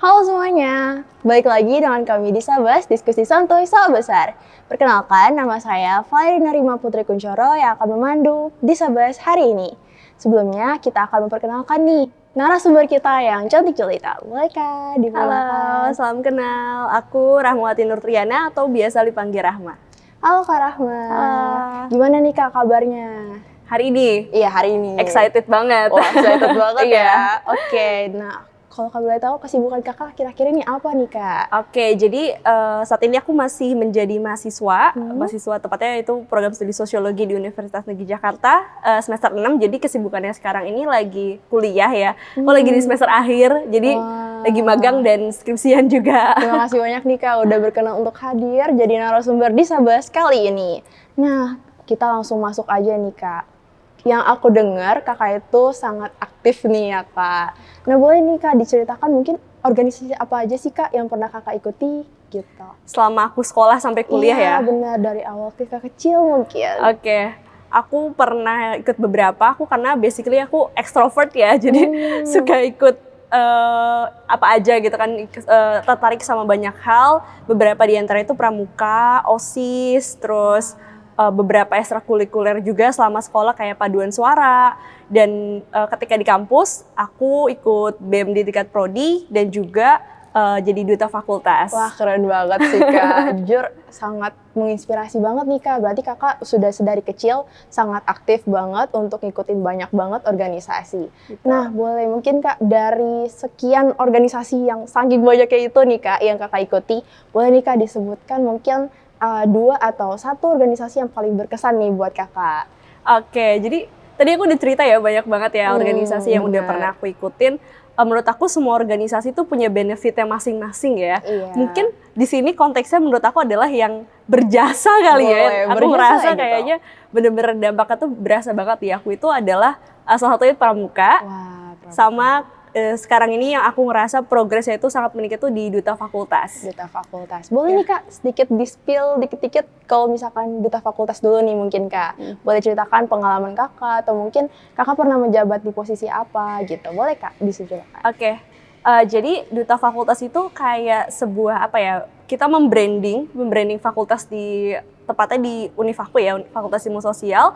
Halo semuanya, balik lagi dengan kami di Sabas, diskusi santuy soal besar. Perkenalkan, nama saya Valerina Rima Putri Kuncoro yang akan memandu di Sabas hari ini. Sebelumnya, kita akan memperkenalkan nih narasumber kita yang cantik jelita. Boleh Kak, Halo, salam kenal. Aku Rahmawati Nurtriana atau biasa dipanggil Rahma. Halo Kak Rahma. Gimana nih Kak kabarnya? Hari ini? Iya, hari ini. Excited banget. Wah, excited banget ya. Oke, nah kalau Kak boleh tahu kesibukan Kakak kira-kira ini apa nih Kak? Oke, jadi saat ini aku masih menjadi mahasiswa. Mahasiswa tepatnya itu program studi sosiologi di Universitas Negeri Jakarta semester 6. Jadi kesibukannya sekarang ini lagi kuliah ya. Aku lagi di semester akhir, jadi lagi magang dan skripsian juga. Terima kasih banyak nih Kak udah berkenan untuk hadir jadi narasumber di Sabas kali ini. Nah, kita langsung masuk aja nih Kak. Yang aku dengar Kakak itu sangat aktif nih ya Kak. Nah boleh nih Kak diceritakan mungkin organisasi apa aja sih Kak yang pernah Kakak ikuti gitu. Selama aku sekolah sampai kuliah ya? Iya benar, dari awal Kakak kecil mungkin. Oke. Aku pernah ikut beberapa, karena basically aku extrovert ya, jadi suka ikut apa aja gitu kan, tertarik sama banyak hal. Beberapa di antara itu pramuka, OSIS, terus beberapa ekstrakurikuler juga selama sekolah kayak paduan suara. Dan ketika di kampus, aku ikut BEM di tingkat prodi dan juga jadi duta fakultas. Wah keren banget sih Kak, jujur sangat menginspirasi banget nih Kak. Berarti Kakak sudah sedari kecil sangat aktif banget untuk ngikutin banyak banget organisasi. Gitu. Nah boleh mungkin Kak dari sekian organisasi yang saking banyaknya itu nih Kak yang Kakak ikuti, boleh nih Kak disebutkan mungkin 2 atau 1 organisasi yang paling berkesan nih buat Kakak. Oke, jadi tadi aku udah cerita ya banyak banget ya organisasi yang udah pernah aku ikutin. Menurut aku semua organisasi itu punya benefitnya masing-masing ya. Iya. Mungkin di sini konteksnya menurut aku adalah yang berjasa kali ya. Aku merasa gitu. Kayaknya bener-bener dampaknya tuh berasa banget di aku itu adalah salah satunya pramuka. Wah, pramuka. Sama sekarang ini yang aku ngerasa progresnya itu sangat meningkat tuh di duta fakultas. Duta fakultas. Boleh nih Kak sedikit di-spill dikit-dikit kalau misalkan duta fakultas dulu nih mungkin Kak. Boleh ceritakan pengalaman Kakak atau mungkin Kakak pernah menjabat di posisi apa gitu. Boleh Kak diceritakan. Oke. Jadi duta fakultas itu kayak sebuah apa ya, kita membranding fakultas di tepatnya di Unifaku ya, Fakultas Ilmu Sosial,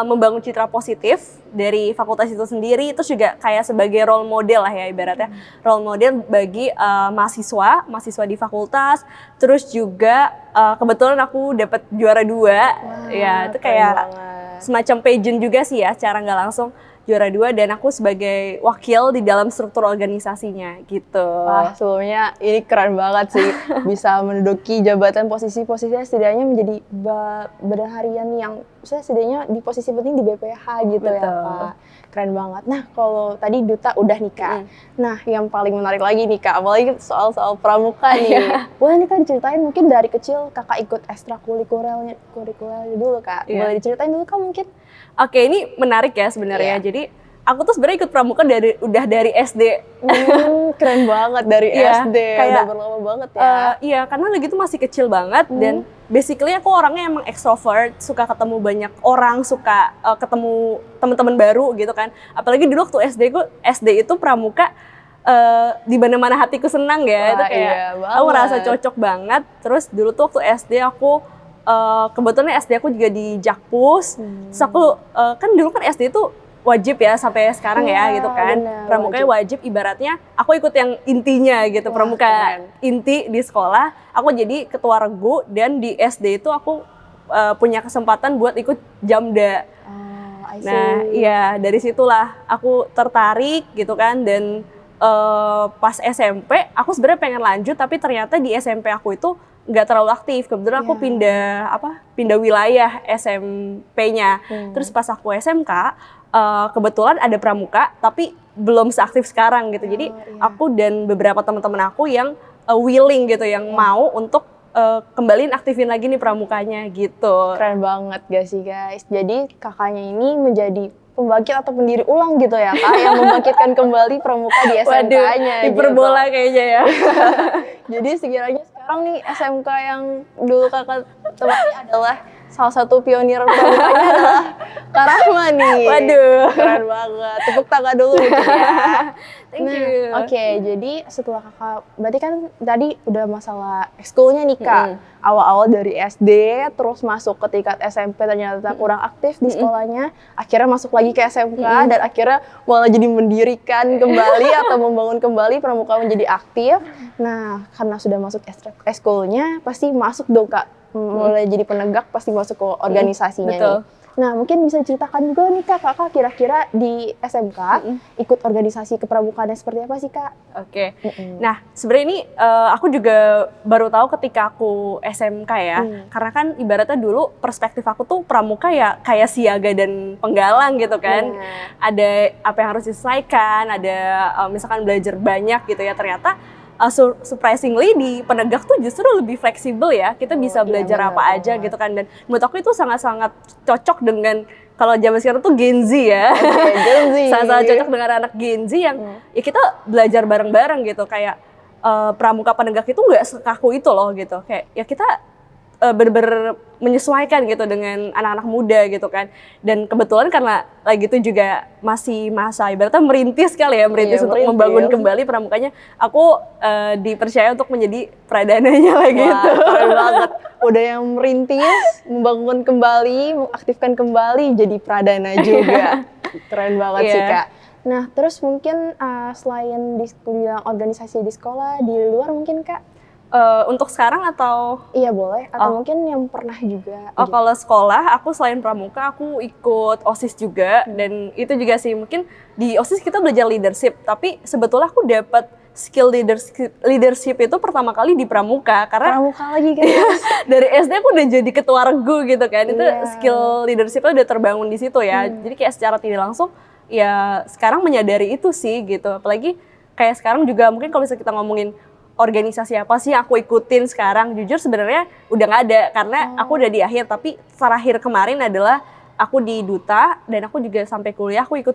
membangun citra positif dari fakultas itu sendiri. Itu juga kayak sebagai role model lah ya ibaratnya, role model bagi mahasiswa di fakultas. Terus juga kebetulan aku dapat juara 2, ya itu kayak semacam pageant juga sih ya, secara nggak langsung. Juara 2 dan aku sebagai wakil di dalam struktur organisasinya gitu. Wah sebelumnya ini keren banget sih bisa menduduki jabatan posisi-posisinya setidaknya menjadi badan harian yang setidaknya di posisi penting di BPH gitu. Betul. Ya Kak. Keren banget. Nah kalau tadi duta udah nih Kak. Nah yang paling menarik lagi nih Kak, apalagi soal pramuka nih. Boleh nih Kak diceritain mungkin dari kecil Kakak ikut ekstrakurikulernya dulu Kak. Boleh diceritain dulu Kak mungkin? Oke, ini menarik ya sebenarnya. Jadi aku tuh sebenarnya ikut pramuka udah dari SD. Keren banget dari SD. Kayak udah berlama banget ya. Iya, karena lagi tuh masih kecil banget dan basically aku orangnya emang extrovert, suka ketemu banyak orang, suka ketemu teman-teman baru gitu kan. Apalagi dulu waktu SD itu pramuka di mana-mana hatiku senang ya. Wah, itu kayak aku merasa cocok banget. Terus dulu tuh waktu SD aku kebetulan SD aku juga di Jakpus. Terus aku kan dulu kan SD itu wajib ya sampai sekarang ya gitu kan. Pramukanya wajib, ibaratnya aku ikut yang intinya gitu. Wah, pramuka inti di sekolah. Aku jadi ketua regu dan di SD itu aku punya kesempatan buat ikut Jamda. Nah, iya dari situlah aku tertarik gitu kan. Dan pas SMP aku sebenarnya pengen lanjut, tapi ternyata di SMP aku itu nggak terlalu aktif. Kebetulan aku pindah wilayah SMP-nya. Terus pas aku SMK kebetulan ada pramuka tapi belum seaktif sekarang gitu. Jadi aku dan beberapa teman-teman aku yang willing gitu, yang mau untuk kembaliin aktifin lagi nih pramukanya gitu. Keren banget gak sih guys? Jadi kakaknya ini menjadi pembangkit atau pendiri ulang gitu ya Kak, yang membangkitkan kembali pramuka di SMK-nya. Hiperbola gitu. Kayaknya ya. Jadi sekiranya sekarang nih SMK yang dulu Kakak tempatnya adalah salah satu pionir pramukanya adalah Kak Rahma nih. Waduh. Keren banget. Tepuk tangan dulu mungkin ya. Thank you. Oke, jadi setelah kakak, berarti kan tadi udah masalah ekskulnya nih kak. Awal-awal dari SD, terus masuk ke tingkat SMP ternyata kurang aktif di sekolahnya. Akhirnya masuk lagi ke SMK, dan akhirnya malah jadi mendirikan kembali atau membangun kembali Pramuka menjadi aktif. Nah, karena sudah masuk ekskulnya, pasti masuk dong kak. Mulai jadi penegak, pasti masuk ke organisasinya Betul. nih. Nah, mungkin bisa ceritakan juga nih kak, kakak kira-kira di SMK ikut organisasi kepramukaan seperti apa sih kak? Oke. Nah, sebenarnya ini aku juga baru tahu ketika aku SMK ya. Karena kan ibaratnya dulu perspektif aku tuh pramuka ya kayak siaga dan penggalang gitu kan. Ada apa yang harus diselesaikan, ada misalkan belajar banyak gitu ya. Ternyata surprisingly di penegak tuh justru lebih fleksibel ya. Kita bisa belajar apa aja gitu kan. Dan menurut aku itu sangat-sangat cocok dengan kalau zaman sekarang tuh Gen Z ya. Gen Z. Sangat-sangat cocok dengan anak Gen Z yang ya kita belajar bareng-bareng gitu. Kayak pramuka penegak itu nggak sekaku itu loh gitu. Kayak ya kita bener-bener menyesuaikan gitu dengan anak-anak muda gitu kan. Dan kebetulan karena lagi itu juga masih masa ibaratnya merintis kali ya, merintis untuk membangun kembali pramukanya. Aku dipercaya untuk menjadi pradananya lagi gitu. Keren banget. Udah yang merintis, membangun kembali, mengaktifkan kembali, jadi pradana juga. Keren banget sih kak. Nah terus mungkin selain di organisasi di sekolah, di luar mungkin kak? Untuk sekarang atau? Iya boleh, atau mungkin yang pernah juga. Oh gitu. Kalau sekolah, aku selain pramuka, aku ikut OSIS juga. Dan itu juga sih, mungkin di OSIS kita belajar leadership. Tapi sebetulnya aku dapat skill leadership itu pertama kali di pramuka. Karena pramuka lagi kan? Dari SD aku udah jadi ketua regu gitu kan. Itu skill leadershipnya udah terbangun di situ ya. Jadi kayak secara tidak langsung, ya sekarang menyadari itu sih gitu. Apalagi kayak sekarang juga mungkin kalau bisa kita ngomongin organisasi apa sih yang aku ikutin sekarang, jujur sebenarnya udah nggak ada karena aku udah di akhir. Tapi terakhir kemarin adalah aku di Duta dan aku juga sampai kuliah aku ikut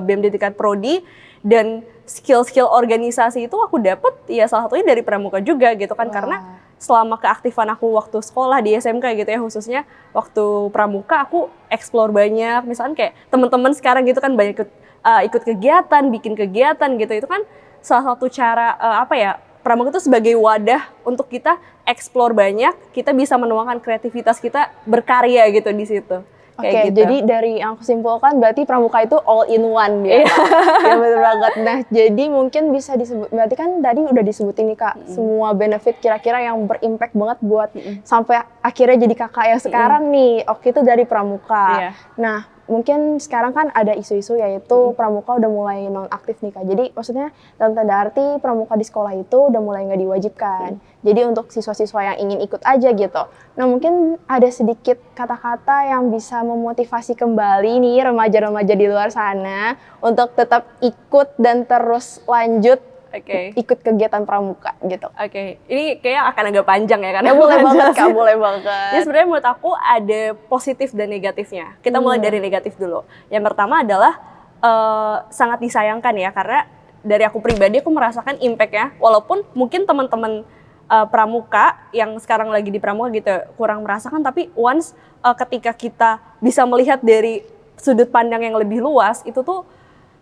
BMD tingkat prodi, dan skill-skill organisasi itu aku dapet ya salah satunya dari pramuka juga gitu kan. Karena selama keaktifan aku waktu sekolah di SMK gitu ya, khususnya waktu pramuka aku explore banyak, misalkan kayak teman-teman sekarang gitu kan banyak ikut kegiatan, bikin kegiatan gitu. Itu kan salah satu cara pramuka itu sebagai wadah untuk kita explore banyak, kita bisa menuangkan kreativitas kita berkarya gitu di situ. Oke, gitu. Jadi dari yang aku simpulkan berarti pramuka itu all in one ya. Ya betul banget. Nah, jadi mungkin bisa disebut, berarti kan tadi udah disebutin nih kak, semua benefit kira-kira yang berimpact banget buat sampai akhirnya jadi kakak yang sekarang nih. Oke, itu dari pramuka. Nah, mungkin sekarang kan ada isu-isu yaitu pramuka udah mulai non-aktif nih kak. Jadi maksudnya dalam tanda arti pramuka di sekolah itu udah mulai nggak diwajibkan. Jadi untuk siswa-siswa yang ingin ikut aja gitu. Nah mungkin ada sedikit kata-kata yang bisa memotivasi kembali nih remaja-remaja di luar sana untuk tetap ikut dan terus lanjut ikut kegiatan pramuka gitu. Ini kayak akan agak panjang ya kan? Boleh banget kak, boleh banget. Ya sebenarnya menurut aku ada positif dan negatifnya. Kita mulai dari negatif dulu. Yang pertama adalah sangat disayangkan ya, karena dari aku pribadi aku merasakan impact-nya. Walaupun mungkin teman-teman pramuka yang sekarang lagi di pramuka gitu kurang merasakan, tapi once ketika kita bisa melihat dari sudut pandang yang lebih luas, itu tuh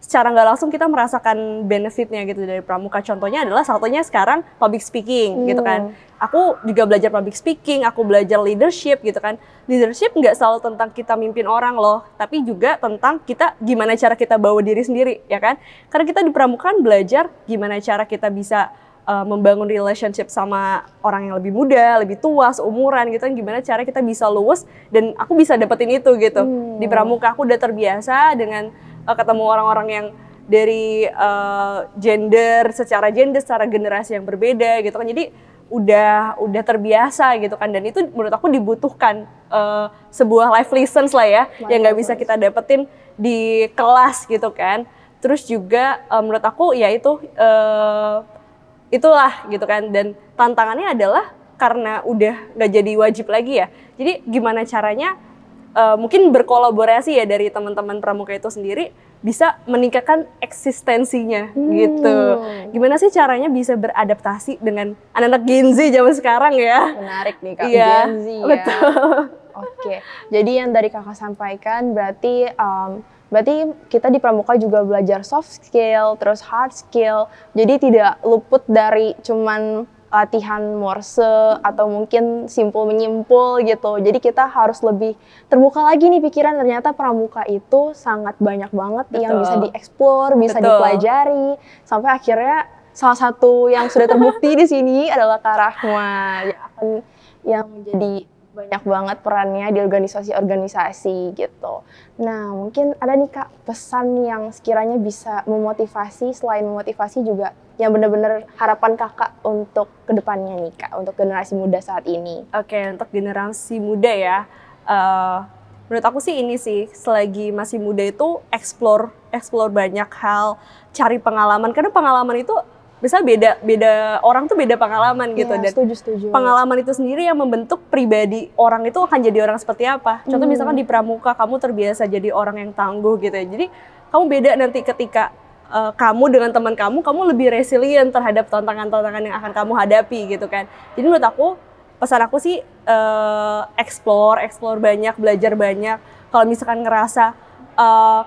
secara nggak langsung kita merasakan benefitnya gitu dari pramuka. Contohnya adalah satunya sekarang public speaking gitu kan. Aku juga belajar public speaking, aku belajar leadership gitu kan. Leadership nggak selalu tentang kita mimpin orang loh, tapi juga tentang kita gimana cara kita bawa diri sendiri ya kan. Karena kita di pramuka kan belajar gimana cara kita bisa membangun relationship sama orang yang lebih muda, lebih tua, seumuran gitu kan, gimana cara kita bisa luwes, dan aku bisa dapetin itu gitu. Di pramuka aku udah terbiasa dengan ketemu orang-orang yang dari secara generasi yang berbeda gitu kan. Jadi udah terbiasa gitu kan, dan itu menurut aku dibutuhkan sebuah life lessons lah ya, yang nggak bisa kita dapetin di kelas gitu kan. Terus juga menurut aku ya itulah gitu kan, dan tantangannya adalah karena udah nggak jadi wajib lagi ya. Jadi gimana caranya mungkin berkolaborasi ya dari teman-teman pramuka itu sendiri bisa meningkatkan eksistensinya gitu. Gimana sih caranya bisa beradaptasi dengan anak-anak Gen Z zaman sekarang ya? Menarik nih kak, Gen Z ya. Betul. Oke, jadi yang dari kakak sampaikan berarti Berarti kita di Pramuka juga belajar soft skill, terus hard skill. Jadi tidak luput dari cuman latihan morse atau mungkin simpul menyimpul gitu. Jadi kita harus lebih terbuka lagi nih pikiran, ternyata Pramuka itu sangat banyak banget yang bisa dieksplor, bisa dipelajari. Sampai akhirnya salah satu yang sudah terbukti di sini adalah Kak Rahma yang menjadi banyak banget perannya di organisasi-organisasi gitu. Nah, mungkin ada nih Kak pesan yang sekiranya bisa memotivasi, selain memotivasi juga yang benar-benar harapan Kakak untuk kedepannya nih Kak, untuk generasi muda saat ini. Oke, untuk generasi muda ya, menurut aku sih ini sih, selagi masih muda itu explore banyak hal, cari pengalaman, karena pengalaman itu bisa beda orang tuh beda pengalaman gitu, dan setuju. pengalaman itu sendiri yang membentuk pribadi orang itu akan jadi orang seperti apa. Contoh misalkan di Pramuka kamu terbiasa jadi orang yang tangguh gitu ya, jadi kamu beda nanti ketika kamu dengan teman kamu lebih resilient terhadap tantangan-tantangan yang akan kamu hadapi gitu kan. Jadi menurut aku, pesan aku sih explore banyak, belajar banyak. Kalau misalkan ngerasa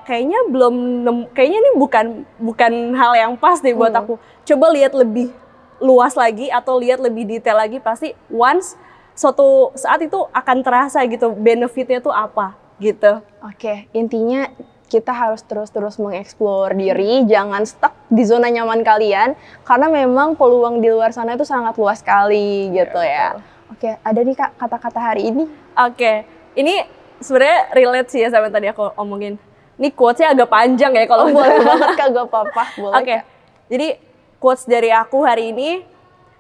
kayaknya ini bukan hal yang pas deh buat aku. Coba lihat lebih luas lagi atau lihat lebih detail lagi, pasti once suatu saat itu akan terasa gitu benefitnya tuh apa gitu. Oke, intinya kita harus terus-terus mengeksplor diri, jangan stuck di zona nyaman kalian, karena memang peluang di luar sana itu sangat luas sekali gitu ya. Oke, ada nih Kak kata-kata hari ini. Oke, ini sebenarnya relate sih ya sama yang tadi aku omongin. Ini quotes-nya agak panjang ya kalau boleh banget Kak, gak apa-apa. Oke, jadi quotes dari aku hari ini,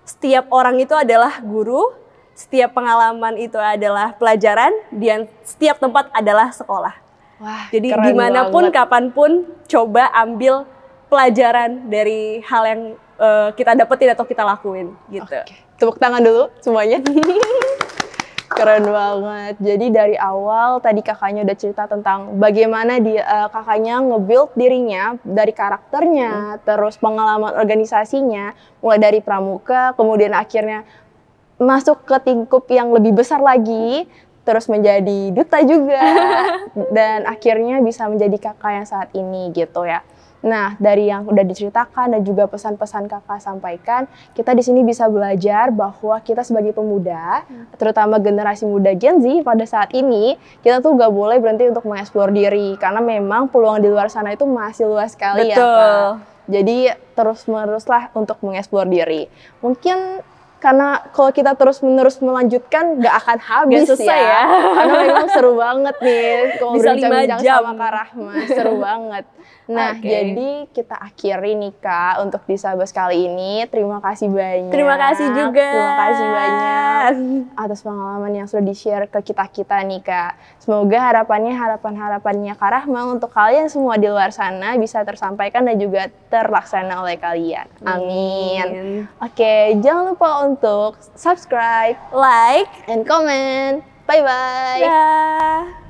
setiap orang itu adalah guru, setiap pengalaman itu adalah pelajaran, dan setiap tempat adalah sekolah. Wah, jadi dimanapun, kapanpun, coba ambil pelajaran dari hal yang kita dapetin atau kita lakuin gitu. Oke. Tepuk tangan dulu semuanya. Keren banget. Jadi dari awal tadi kakaknya udah cerita tentang bagaimana kakaknya nge-build dirinya dari karakternya, terus pengalaman organisasinya, mulai dari Pramuka, kemudian akhirnya masuk ke lingkup yang lebih besar lagi, terus menjadi duta juga, dan akhirnya bisa menjadi kakak yang saat ini gitu ya. Nah, dari yang udah diceritakan dan juga pesan-pesan kakak sampaikan, kita di sini bisa belajar bahwa kita sebagai pemuda, terutama generasi muda Gen Z pada saat ini, kita tuh gak boleh berhenti untuk mengeksplor diri, karena memang peluang di luar sana itu masih luas sekali. Betul. Ya Pak. Jadi terus-meneruslah untuk mengeksplor diri. Mungkin karena kalau kita terus-menerus melanjutkan gak akan habis gak selesai ya. Karena memang seru banget nih kalau bisa berbincang 5 jam sama Kak Rahma, seru banget. Nah, jadi kita akhiri nih Kak untuk di Sabas kali ini. Terima kasih banyak. Terima kasih juga. Terima kasih banyak atas pengalaman yang sudah di-share ke kita nih Kak. Semoga harapan-harapannya Kak Rahma untuk kalian semua di luar sana bisa tersampaikan dan juga terlaksana oleh kalian. Amin. Oke, jangan lupa untuk subscribe, like, and comment. Bye-bye. Dah.